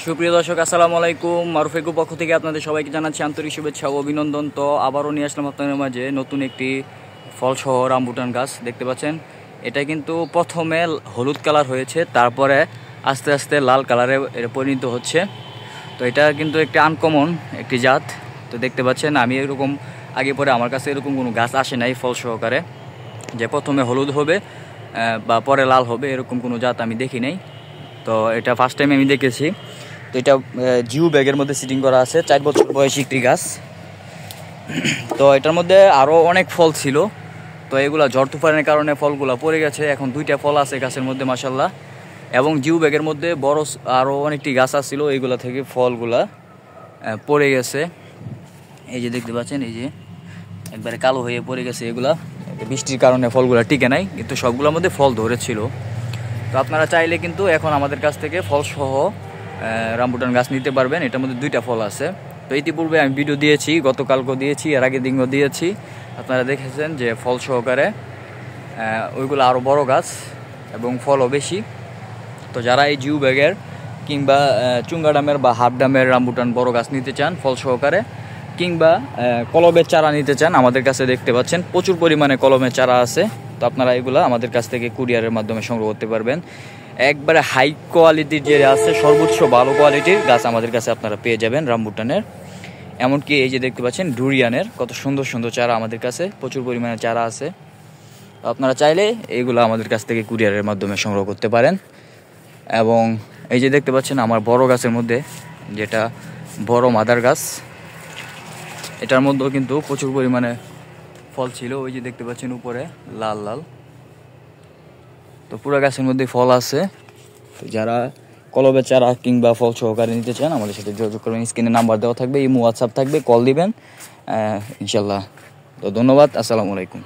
সুপ্রিয় দর্শক, আসসালামু আলাইকুম। মারুফ এগ্রো পক্ষ থেকে আপনাদের সবাইকে জানাচ্ছি আন্তরিক শুভেচ্ছা ও অভিনন্দন। তো আবারও নিয়ে আসলাম আপনাদের মাঝে নতুন একটি ফলসহ রামবুটান গাছ। দেখতে পাচ্ছেন, এটা কিন্তু প্রথমে হলুদ কালার হয়েছে, তারপরে আস্তে আস্তে লাল কালারে পরিণত হচ্ছে। তো এটা কিন্তু একটি আনকমন একটি জাত। তো দেখতে পাচ্ছেন, আমি এরকম আগে পরে আমার কাছে এরকম কোনো গাছ আসে নাই ফল সহকারে, যে প্রথমে হলুদ হবে বা পরে লাল হবে, এরকম কোনো জাত আমি দেখি নাই। তো এটা ফার্স্ট টাইম আমি দেখেছি। তো এটা জিও ব্যাগের মধ্যে সিটিং করা আছে, 4 বছর বয়সী একটি গাছ। তো এটার মধ্যে আরও অনেক ফল ছিল, তো এগুলা ঝড় তুফানের কারণে ফলগুলা পড়ে গেছে। এখন 2টা ফল আছে গাছের মধ্যে মাশাল্লাহ। এবং জিও ব্যাগের মধ্যে বড় আরও অনেকটি গাছ আসছিল, এইগুলা থেকে ফলগুলা পড়ে গেছে। এই যে দেখতে পাচ্ছেন, এই যে একবারে কালো হয়ে পড়ে গেছে। এগুলা বৃষ্টির কারণে ফলগুলা টিকে নাই, কিন্তু সবগুলোর মধ্যে ফল ধরেছিল। তো আপনারা চাইলে কিন্তু এখন আমাদের কাছ থেকে ফলসহ রামবুটান গাছ নিতে পারবেন। এটার মধ্যে 2টা ফল আছে। তো ইতিপূর্বে আমি ভিডিও দিয়েছি, গতকালকেও দিয়েছি, এর আগের দিনও দিয়েছি। আপনারা দেখেছেন যে ফল সহকারে ওইগুলো আরও বড় গাছ এবং ফলও বেশি। তো যারা এই জিও ব্যাগের কিংবা চুঙ্গা ডামের বা হাফ ডামের রামবুটান বড় গাছ নিতে চান ফল সহকারে, কিংবা কলমের চারা নিতে চান, আমাদের কাছে দেখতে পাচ্ছেন প্রচুর পরিমাণে কলমের চারা আছে। তো আপনারা এগুলো আমাদের কাছ থেকে কুরিয়ারের মাধ্যমে সংগ্রহ করতে পারবেন। একবারে হাই কোয়ালিটির যে আছে, সর্বোচ্চ ভালো কোয়ালিটির গাছ আমাদের কাছে আপনারা পেয়ে যাবেন রামবুটানের। এমনকি এই যে দেখতে পাচ্ছেন ডুরিয়ানের কত সুন্দর সুন্দর চারা আমাদের কাছে প্রচুর পরিমাণে চারা আছে। তো আপনারা চাইলে এইগুলো আমাদের কাছ থেকে কুরিয়ারের মাধ্যমে সংগ্রহ করতে পারেন। এবং এই যে দেখতে পাচ্ছেন আমার বড় গাছের মধ্যে, যেটা বড় মাদার গাছ, এটার মধ্যেও কিন্তু প্রচুর পরিমাণে ফল ছিল। ওই যে দেখতে পাচ্ছেন উপরে লাল লাল। তো পুরো গাছের মধ্যে ফল আছে। তো যারা কলমের চারা কিংবা ফল সহকারে নিতে চান, আমাদের সাথে যোগাযোগ করবেন। স্ক্রিনে নাম্বার দেওয়া থাকবে, ইমো হোয়াটসঅ্যাপ থাকবে, কল দিবেন ইনশাল্লাহ। তো ধন্যবাদ, আসসালামু আলাইকুম।